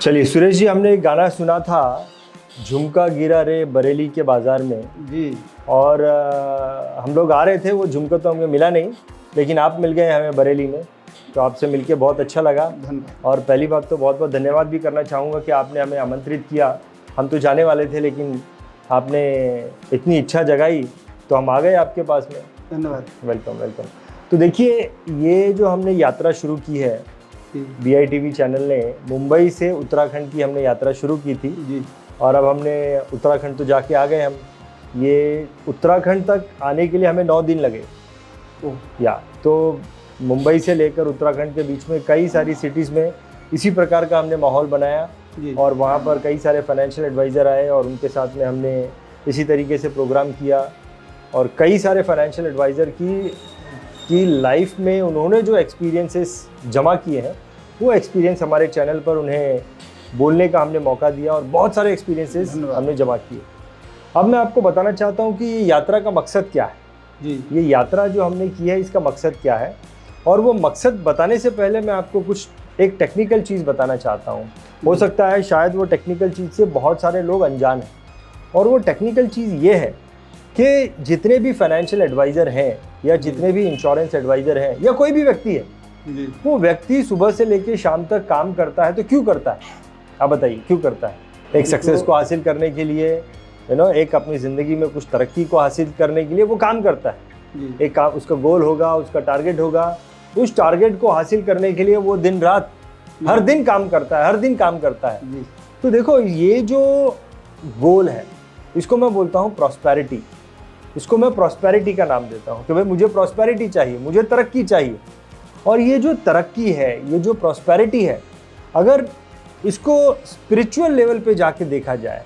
चलिए सुरेश जी, हमने एक गाना सुना था, झुमका गिरा रे बरेली के बाज़ार में जी। और हम लोग आ रहे थे, वो झुमका तो हमें मिला नहीं, लेकिन आप मिल गए हमें बरेली में, तो आपसे मिलके बहुत अच्छा लगा। धन्यवाद। और पहली बात तो बहुत बहुत धन्यवाद भी करना चाहूँगा कि आपने हमें आमंत्रित किया। हम तो जाने वाले थे, लेकिन आपने इतनी इच्छा जगाई तो हम आ गए आपके पास में। धन्यवाद। Welcome welcome. तो देखिए, ये जो हमने यात्रा शुरू की है, BITV चैनल ने मुंबई से उत्तराखंड की हमने यात्रा शुरू की थी जी। और अब हमने उत्तराखंड तो जाके आ गए हम। ये उत्तराखंड तक आने के लिए हमें 9 दिन लगे। तो मुंबई से लेकर उत्तराखंड के बीच में कई सारी सिटीज़ में इसी प्रकार का हमने माहौल बनाया और वहाँ पर कई सारे फाइनेंशियल एडवाइज़र आए और उनके साथ में हमने इसी तरीके से प्रोग्राम किया। और कई सारे फाइनेंशियल एडवाइज़र की लाइफ में उन्होंने जो एक्सपीरियंसेस जमा किए हैं, वो एक्सपीरियंस हमारे चैनल पर उन्हें बोलने का हमने मौका दिया और बहुत सारे एक्सपीरियंसेस हमने जमा किए। अब मैं आपको बताना चाहता हूँ कि ये यात्रा का मकसद क्या है जी। ये यात्रा जो हमने की है, इसका मकसद क्या है, और वो मकसद बताने से पहले मैं आपको कुछ एक टेक्निकल चीज़ बताना चाहता हूँ। हो सकता है शायद वो टेक्निकल चीज़ से बहुत सारे लोग अनजान हैं, और वो टेक्निकल चीज़ ये है कि जितने भी फाइनेंशियल एडवाइज़र हैं या जितने भी इंश्योरेंस एडवाइज़र हैं या कोई भी व्यक्ति है, वो व्यक्ति सुबह से लेकर शाम तक काम करता है। तो क्यों करता है, आप बताइए क्यों करता है? एक सक्सेस को हासिल करने के लिए, एक अपनी ज़िंदगी में कुछ तरक्की को हासिल करने के लिए वो काम करता है। एक काम, उसका गोल होगा, उसका टारगेट होगा, उस टारगेट को हासिल करने के लिए वो दिन रात हर दिन काम करता है, हर दिन काम करता है। तो देखो, ये जो गोल है, इसको मैं बोलता हूँ प्रॉस्पेरिटी। इसको मैं प्रॉस्पेरिटी का नाम देता हूँ कि भाई मुझे प्रॉस्पेरिटी चाहिए, मुझे तरक्की चाहिए। और ये जो तरक्की है, ये जो प्रॉस्पेरिटी है, अगर इसको स्पिरिचुअल लेवल पे जाके देखा जाए,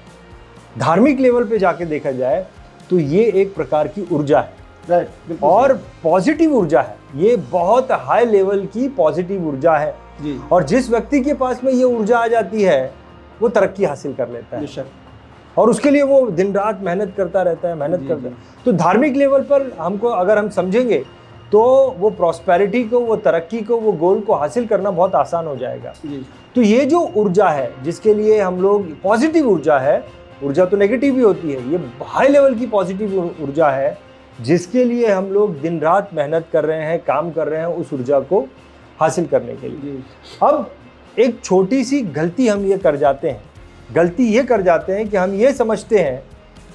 धार्मिक लेवल पे जाके देखा जाए, तो ये एक प्रकार की ऊर्जा है। राइट। और पॉजिटिव ऊर्जा है, ये बहुत हाई लेवल की पॉजिटिव ऊर्जा है जी। और जिस व्यक्ति के पास में ये ऊर्जा आ जाती है, वो तरक्की हासिल कर लेता है और उसके लिए वो दिन रात मेहनत करता रहता है, मेहनत करता है। तो धार्मिक लेवल पर हमको अगर हम समझेंगे तो वो प्रॉस्पेरिटी को, वो तरक्की को, वो गोल को हासिल करना बहुत आसान हो जाएगा जी। तो ये जो ऊर्जा है, जिसके लिए हम लोग, पॉजिटिव ऊर्जा है, ऊर्जा तो नेगेटिव भी होती है, ये हाई लेवल की पॉजिटिव ऊर्जा है, जिसके लिए हम लोग दिन रात मेहनत कर रहे हैं, काम कर रहे हैं उस ऊर्जा को हासिल करने के लिए। अब एक छोटी सी गलती हम ये कर जाते हैं, गलती ये कर जाते हैं कि हम ये समझते हैं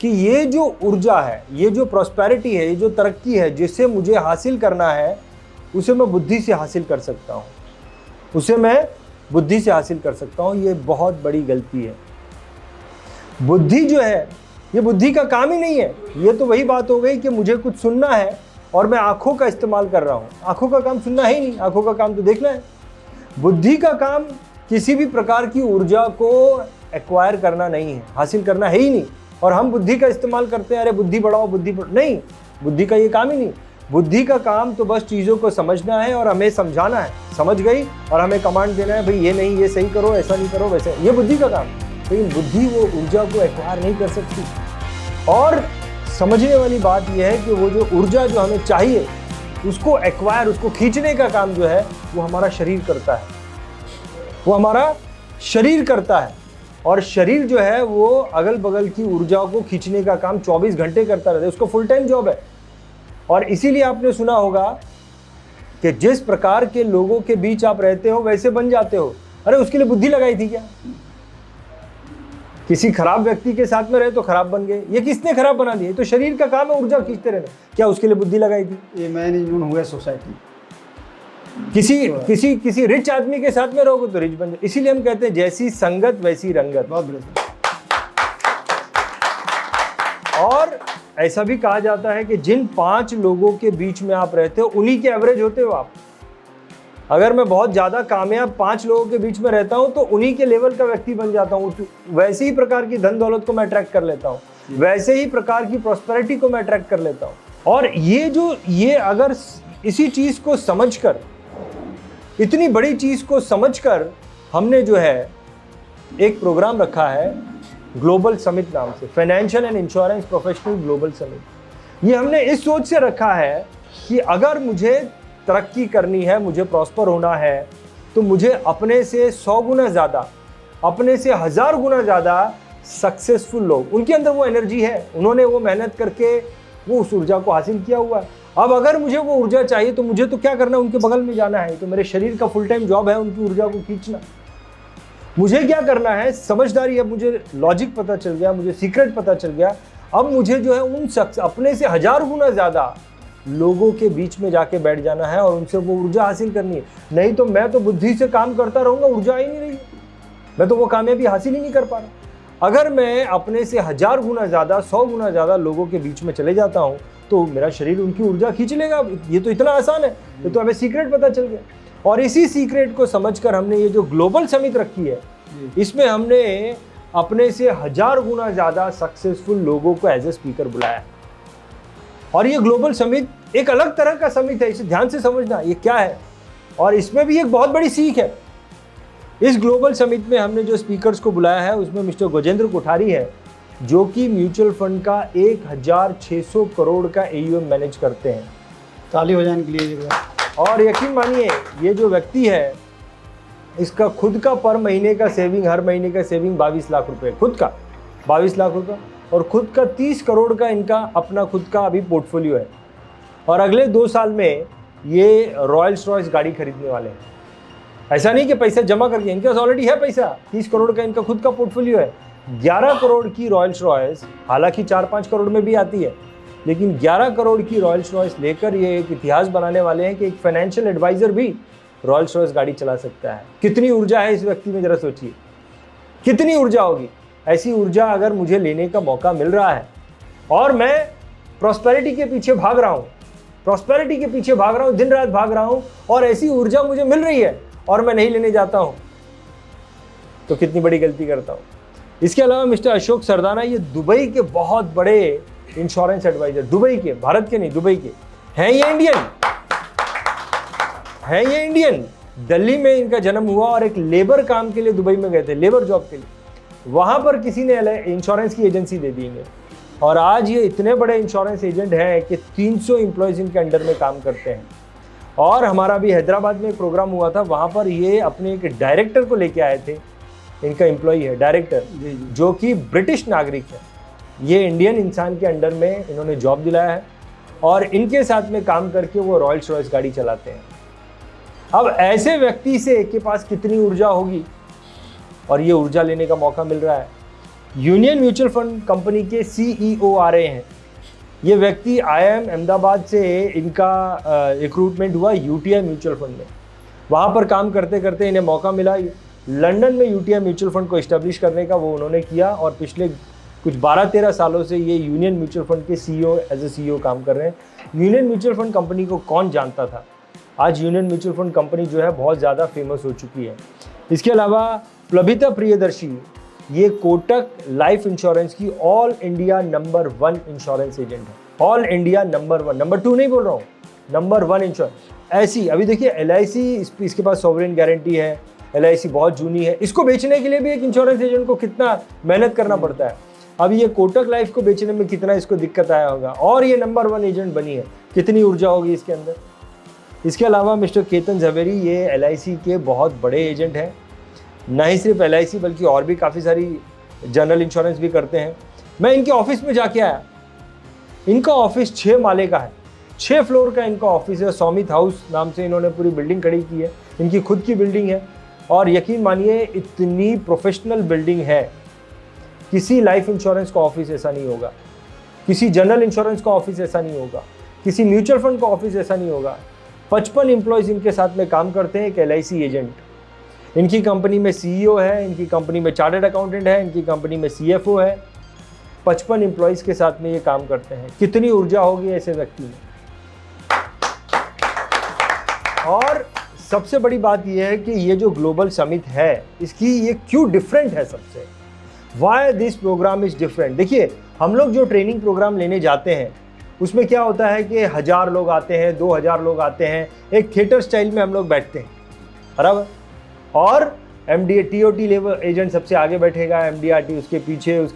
कि ये जो ऊर्जा है, ये जो प्रॉस्पेरिटी है, ये जो तरक्की है, जिसे मुझे हासिल करना है, उसे मैं बुद्धि से हासिल कर सकता हूँ, उसे मैं बुद्धि से हासिल कर सकता हूँ। ये बहुत बड़ी गलती है। बुद्धि जो है, ये बुद्धि का काम ही नहीं है। ये तो वही बात हो गई कि मुझे कुछ सुनना है और मैं आँखों का इस्तेमाल कर रहा हूँ। आँखों का काम सुनना है ही नहीं, आँखों का काम तो देखना है। बुद्धि का काम किसी भी प्रकार की ऊर्जा को एक्वायर करना नहीं है, हासिल करना है ही नहीं। और हम बुद्धि का इस्तेमाल करते हैं, अरे बुद्धि बढ़ाओ, बुद्धि नहीं, बुद्धि का ये काम ही नहीं। बुद्धि का काम तो बस चीज़ों को समझना है और हमें समझाना है, समझ गई, और हमें कमांड देना है, भाई ये नहीं, ये सही करो, ऐसा नहीं करो, वैसे, ये बुद्धि का काम। लेकिन बुद्धि वो ऊर्जा को एक्वायर नहीं कर सकती। और समझने वाली बात यह है कि वो जो ऊर्जा जो हमें चाहिए, उसको एक्वायर, उसको खींचने का काम जो है, वो हमारा शरीर करता है, वो हमारा शरीर करता है। और शरीर जो है वो अगल बगल की ऊर्जा को खींचने का काम 24 घंटे करता रहता है, उसको फुल टाइम जॉब है। और इसीलिए आपने सुना होगा कि जिस प्रकार के लोगों के बीच आप रहते हो वैसे बन जाते हो। अरे उसके लिए बुद्धि लगाई थी क्या? किसी खराब व्यक्ति के साथ में रहे तो खराब बन गए। ये किसने खराब बना दिया? तो शरीर का काम है ऊर्जा खींचते रहना। क्या उसके लिए बुद्धि लगाई थी? ये मैनेजमेंट हुआ सोसाइटी। किसी रिच आदमी के साथ में रहोगे तो रिच बन जाए। इसीलिए हम कहते हैं जैसी संगत वैसी रंगत। बहुत बढ़िया। और ऐसा भी कहा जाता है कि जिन 5 लोगों के बीच में आप रहते हो, उन्हीं के एवरेज होते हो आप। अगर मैं बहुत ज़्यादा कामयाब 5 लोगों के बीच में रहता हूँ तो उन्हीं के लेवल का व्यक्ति बन जाता हूँ। वैसे ही प्रकार की धन दौलत को मैं अट्रैक्ट कर लेता हूँ, वैसे ही प्रकार की प्रॉस्पेरिटी को मैं अट्रैक्ट कर लेता हूँ। और ये अगर इसी चीज़ को समझकर, इतनी बड़ी चीज़ को समझकर हमने जो है एक प्रोग्राम रखा है ग्लोबल समिट नाम से, financial and insurance professional global summit. ये हमने इस सोच से रखा है कि अगर मुझे तरक्की करनी है, मुझे प्रॉस्पर होना है, तो मुझे अपने से 100 गुना ज़्यादा अपने से 1000 गुना ज़्यादा सक्सेसफुल लोग, उनके अंदर वो एनर्जी है, उन्होंने वो मेहनत करके वो उस ऊर्जा को हासिल किया हुआ है। अब अगर मुझे वो ऊर्जा चाहिए तो मुझे तो क्या करना है, उनके बगल में जाना है। तो मेरे शरीर का फुल टाइम जॉब है उनकी ऊर्जा को खींचना। मुझे क्या करना है, समझदारी है, मुझे लॉजिक पता चल गया, मुझे सीक्रेट पता चल गया। अब मुझे जो है उन शख्स अपने से 1000 गुना ज़्यादा लोगों के बीच में जाके बैठ जाना है और उनसे वो ऊर्जा हासिल करनी है। नहीं तो मैं तो बुद्धि से काम करता रहूँगा, ऊर्जा ही नहीं रही, मैं तो वो कामयाबी हासिल ही नहीं कर पा रहा। अगर मैं अपने से 1000 गुना ज़्यादा, 100 गुना ज़्यादा लोगों के बीच में चले जाता हूँ तो मेरा शरीर उनकी ऊर्जा खींच लेगा। ये तो इतना आसान है, ये तो हमें सीक्रेट पता चल गया। और इसी सीक्रेट को समझकर हमने ये जो ग्लोबल समिट रखी है, इसमें हमने अपने से 1000 गुना ज़्यादा सक्सेसफुल लोगों को एज ए स्पीकर बुलाया। और ये ग्लोबल समिट एक अलग तरह का समिट है, इसे ध्यान से समझना ये क्या है। और इसमें भी एक बहुत बड़ी सीख है। इस ग्लोबल समिट में हमने जो स्पीकर्स को बुलाया है उसमें मिस्टर गजेंद्र कोठारी है, जो कि म्यूचुअल फंड का 1600 करोड़ का AUM मैनेज करते हैं। ताली हो जाने के लिए। और यकीन मानिए ये जो व्यक्ति है, इसका खुद का पर महीने का सेविंग, हर महीने का सेविंग 22 लाख रुपए, खुद का 22 लाख रुपए, और खुद का 30 करोड़ का इनका अपना खुद का अभी पोर्टफोलियो है। और अगले 2 साल में ये रॉयल्स रॉयस गाड़ी खरीदने वाले हैं। ऐसा नहीं कि पैसा जमा करके, इनके पास ऑलरेडी है पैसा, 30 करोड़ का इनका खुद का पोर्टफोलियो है। 11 करोड़ की रॉयल्स रॉयस, हालांकि 4-5 करोड़ में भी आती है, लेकिन 11 करोड़ की रॉयल्स रॉयस लेकर ये एक इतिहास बनाने वाले हैं कि एक फाइनेंशियल एडवाइजर भी रॉयल्स रॉयस गाड़ी चला सकता है। कितनी ऊर्जा है इस व्यक्ति में, जरा सोचिए कितनी ऊर्जा होगी। ऐसी ऊर्जा अगर मुझे लेने का मौका मिल रहा है और मैं प्रॉस्पेरिटी के पीछे भाग रहा हूँ, प्रॉस्पेरिटी के पीछे भाग रहा हूँ, दिन रात भाग रहा हूँ, और ऐसी ऊर्जा मुझे मिल रही है और मैं नहीं लेने जाता हूँ, तो कितनी बड़ी गलती करता हूँ। इसके अलावा मिस्टर अशोक सरदाना, ये दुबई के बहुत बड़े इंश्योरेंस एडवाइजर, दुबई के, भारत के नहीं, दुबई के हैं। ये इंडियन है, ये इंडियन। दिल्ली में इनका जन्म हुआ और एक लेबर काम के लिए दुबई में गए थे, लेबर जॉब के लिए। वहाँ पर किसी ने इंश्योरेंस की एजेंसी दे दी इन्हें, और आज ये इतने बड़े इंश्योरेंस एजेंट हैं कि 300 एम्प्लॉयज़ इनके अंडर में काम करते हैं। और हमारा भी हैदराबाद में एक प्रोग्राम हुआ था, वहाँ पर ये अपने एक डायरेक्टर को लेके आए थे, इनका एम्प्लॉई है डायरेक्टर, जो कि ब्रिटिश नागरिक है। ये इंडियन इंसान के अंडर में इन्होंने जॉब दिलाया है और इनके साथ में काम करके वो रॉयल्स रॉयस गाड़ी चलाते हैं। अब ऐसे व्यक्ति से के पास कितनी ऊर्जा होगी, और ये ऊर्जा लेने का मौका मिल रहा है। यूनियन म्यूचुअल फंड कंपनी के CEO आ रहे हैं। ये व्यक्ति IIM अहमदाबाद से इनका रिक्रूटमेंट हुआ UTI म्यूचुअल फंड में। वहाँ पर काम करते करते इन्हें मौका मिला लंदन में UTI म्यूचुअल फंड को इस्टेब्लिश करने का, वो उन्होंने किया। और पिछले कुछ 12-13 सालों से ये यूनियन म्यूचुअल फंड के एज ए CEO काम कर रहे हैं। यूनियन म्यूचुअल फंड कंपनी को कौन जानता था, आज यूनियन म्यूचुअल फंड कंपनी जो है बहुत ज़्यादा फेमस हो चुकी है। इसके अलावा प्लबिता प्रियदर्शी, ये कोटक लाइफ इंश्योरेंस की all India number 1 insurance agent है। ऑल इंडिया नंबर 1, नंबर 2 नहीं बोल रहा हूँ, नंबर 1 इंश्योरेंस। ऐसी अभी देखिए LIC, इसके पास सॉवरेन गारंटी है, LIC बहुत जूनी है। इसको बेचने के लिए भी एक इंश्योरेंस एजेंट को कितना मेहनत करना पड़ता है। अब ये कोटक लाइफ को बेचने में कितना इसको दिक्कत आया होगा, और ये नंबर 1 एजेंट बनी है, कितनी ऊर्जा होगी इसके अंदर। इसके अलावा मिस्टर केतन झवेरी, ये LIC के बहुत बड़े एजेंट हैं। न ही सिर्फ LIC बल्कि और भी काफ़ी सारी जनरल इंश्योरेंस भी करते हैं। मैं इनके ऑफिस में जाके आया, इनका ऑफिस 6 माले का है, 6 फ्लोर का इनका ऑफिस है। सौमित हाउस नाम से इन्होंने पूरी बिल्डिंग खड़ी की है, इनकी खुद की बिल्डिंग है। और यकीन मानिए इतनी प्रोफेशनल बिल्डिंग है, किसी लाइफ इंश्योरेंस का ऑफिस ऐसा नहीं होगा, किसी जनरल इंश्योरेंस का ऑफिस ऐसा नहीं होगा, किसी म्यूचुअल फंड का ऑफिस ऐसा नहीं होगा। 55 एम्प्लॉयज़ इनके साथ में काम करते हैं, एक LIC एजेंट। इनकी कंपनी में CEO है, इनकी कंपनी में चार्टर्ड अकाउंटेंट है, इनकी कंपनी में CFO है। 55 एम्प्लॉयज़ के साथ में ये काम करते हैं। कितनी ऊर्जा होगी ऐसे व्यक्ति में। और सबसे बड़ी बात यह है कि ये जो ग्लोबल समिट है, इसकी ये क्यों डिफरेंट है सबसे, why this program is different. देखिए, हम लोग जो ट्रेनिंग प्रोग्राम लेने जाते हैं उसमें क्या होता है कि 1000 लोग आते हैं, 2000 लोग आते हैं, एक थिएटर स्टाइल में हम लोग बैठते हैं, बराबर। और TOT लेवल एजेंट सबसे आगे बैठेगा, MDRT उसके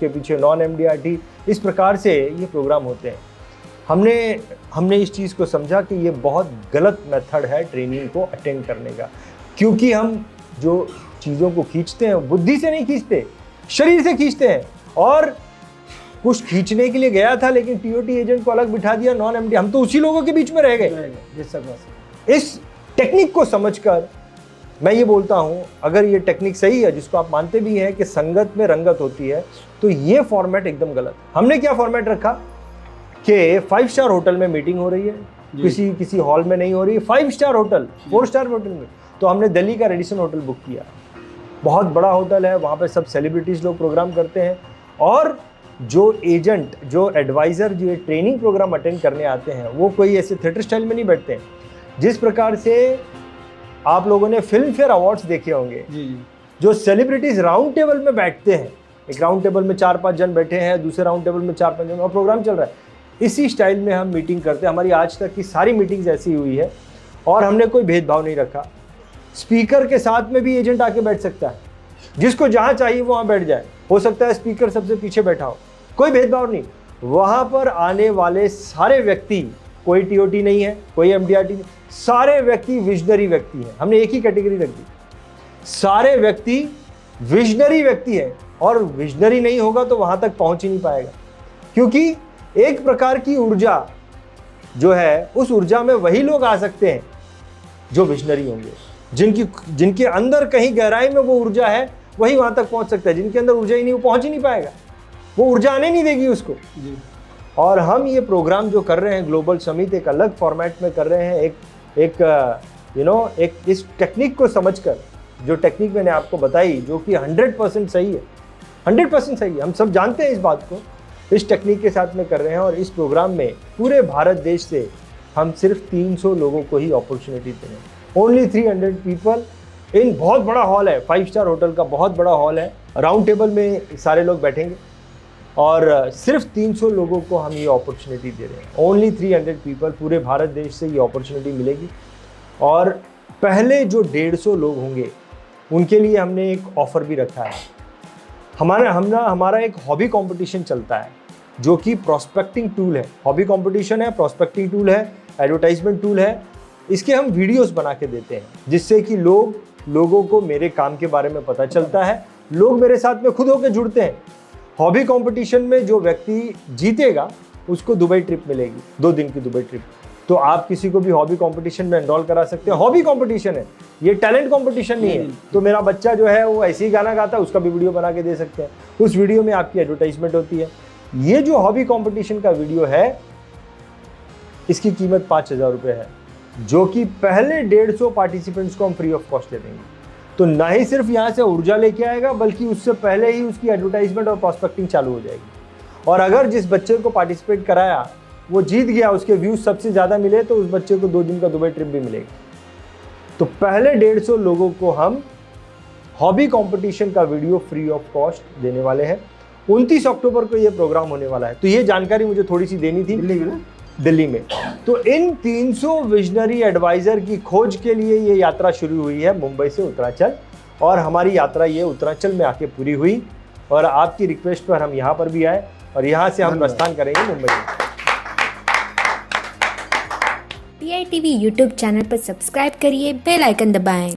पीछे नॉन MDRT, इस प्रकार से ये प्रोग्राम होते हैं। हमने इस चीज़ को समझा कि ये बहुत गलत मेथड है ट्रेनिंग को अटेंड करने का, क्योंकि हम जो चीज़ों को खींचते हैं, बुद्धि से नहीं खींचते, शरीर से खींचते हैं। और कुछ खींचने के लिए गया था लेकिन टीओटी एजेंट को अलग बिठा दिया, नॉन एमडी, हम तो उसी लोगों के बीच में रह गए। इस टेक्निक को समझकर मैं ये बोलता हूँ, अगर ये टेक्निक सही है जिसको आप मानते भी हैं कि संगत में रंगत होती है, तो ये फॉर्मेट एकदम गलत। हमने क्या फॉर्मेट रखा कि 5 स्टार होटल में मीटिंग हो रही है, किसी हॉल में नहीं हो रही है, 5 स्टार होटल, 4 स्टार होटल में। तो हमने दिल्ली का रेडिसन होटल बुक किया, बहुत बड़ा होटल है, वहाँ पे सब सेलिब्रिटीज़ लोग प्रोग्राम करते हैं। और जो एजेंट, जो एडवाइज़र, जो ट्रेनिंग प्रोग्राम अटेंड करने आते हैं, वो कोई ऐसे थिएटर स्टाइल में नहीं बैठते हैं। जिस प्रकार से आप लोगों ने फिल्म फेयर अवार्ड्स देखे होंगे, जो सेलिब्रिटीज़ राउंड टेबल में बैठते हैं, एक राउंड टेबल में 4-5 जन बैठे हैं, दूसरे राउंड टेबल में 4-5 जन, और प्रोग्राम चल रहा है, इसी स्टाइल में हम मीटिंग करते हैं। हमारी आज तक की सारी मीटिंग्स ऐसी हुई है और हमने कोई भेदभाव नहीं रखा। स्पीकर के साथ में भी एजेंट आके बैठ सकता है, जिसको जहाँ चाहिए वो वहाँ बैठ जाए। हो सकता है स्पीकर सबसे पीछे बैठा हो, कोई भेदभाव नहीं। वहाँ पर आने वाले सारे व्यक्ति, कोई टीओटी नहीं है, कोई एमडीआरटी नहीं, सारे व्यक्ति विजनरी व्यक्ति हैं। हमने एक ही कैटेगरी रख दी, सारे व्यक्ति विजनरी व्यक्ति है। और विजनरी नहीं होगा तो वहाँ तक पहुँच ही नहीं पाएगा, क्योंकि एक प्रकार की ऊर्जा जो है, उस ऊर्जा में वही लोग आ सकते हैं जो विजनरी होंगे, जिनके अंदर कहीं गहराई में वो ऊर्जा है, वही वहाँ तक पहुँच सकता है। जिनके अंदर ऊर्जा ही नहीं, वो पहुँच ही नहीं पाएगा, वो ऊर्जा आने नहीं देगी उसको जी। और हम ये प्रोग्राम जो कर रहे हैं ग्लोबल समिट, एक अलग फॉर्मेट में कर रहे हैं, एक इस टेक्निक को समझकर, जो टेक्निक मैंने आपको बताई, जो कि 100% सही है, 100% सही है, हम सब जानते हैं इस बात को, इस टेक्निक के साथ में कर रहे हैं। और इस प्रोग्राम में पूरे भारत देश से हम सिर्फ 300 लोगों को ही अपॉर्चुनिटी दे रहे हैं, ओनली 300 पीपल। इन बहुत बड़ा हॉल है, 5 स्टार होटल का बहुत बड़ा हॉल है, राउंड टेबल में सारे लोग बैठेंगे और सिर्फ 300 लोगों को हम ये अपॉर्चुनिटी दे रहे हैं, ओनली 300 पीपल। पूरे भारत देश से ये अपॉर्चुनिटी मिलेगी। और पहले जो 150 लोग होंगे उनके लिए हमने एक ऑफ़र भी रखा है। हमारा एक हॉबी कंपटीशन चलता है, जो कि प्रॉस्पेक्टिंग टूल है। हॉबी कंपटीशन है, प्रॉस्पेक्टिंग टूल है, एडवर्टाइजमेंट टूल है। इसके हम वीडियोस बना के देते हैं, जिससे कि लोगों को मेरे काम के बारे में पता चलता है, लोग मेरे साथ में खुद होकर जुड़ते हैं। हॉबी कंपटीशन में जो व्यक्ति जीतेगा उसको दुबई ट्रिप मिलेगी, 2 दिन की दुबई ट्रिप। तो आप किसी को भी हॉबी कंपटीशन में एनरोल करा सकते हैं। हॉबी कंपटीशन है, ये टैलेंट कंपटीशन नहीं है। तो मेरा बच्चा जो है वो ऐसे ही गाना गाता है, उसका भी वीडियो बना के दे सकते हैं, उस वीडियो में आपकी एडवर्टाइजमेंट होती है। ये जो हॉबी कंपटीशन का वीडियो है, इसकी कीमत 5,000 रुपये है, जो कि पहले 150 पार्टिसिपेंट्स को हम फ्री ऑफ कॉस्ट दे देंगे। तो ना ही सिर्फ यहाँ से ऊर्जा लेके आएगा, बल्कि उससे पहले ही उसकी एडवर्टाइजमेंट और प्रॉस्पेक्टिंग चालू हो जाएगी। और अगर जिस बच्चे को पार्टिसिपेट कराया वो जीत गया, उसके व्यूज सबसे ज़्यादा मिले, तो उस बच्चे को 2 दिन का दुबई ट्रिप भी मिलेगा। तो पहले 150 लोगों को हम हॉबी कंपटीशन का वीडियो फ्री ऑफ कॉस्ट देने वाले हैं। 29 अक्टूबर को ये प्रोग्राम होने वाला है। तो ये जानकारी मुझे थोड़ी सी देनी थी, दिल्ली में। तो इन 300 विजनरी एडवाइज़र की खोज के लिए ये यात्रा शुरू हुई है मुंबई से उत्तरांचल, और हमारी यात्रा ये उत्तरांचल में आके पूरी हुई। और आपकी रिक्वेस्ट पर हम यहाँ पर भी आए और यहाँ से हम प्रस्थान करेंगे मुंबई में। PITV यूट्यूब चैनल पर सब्सक्राइब करिए, बेल आइकन दबाएं।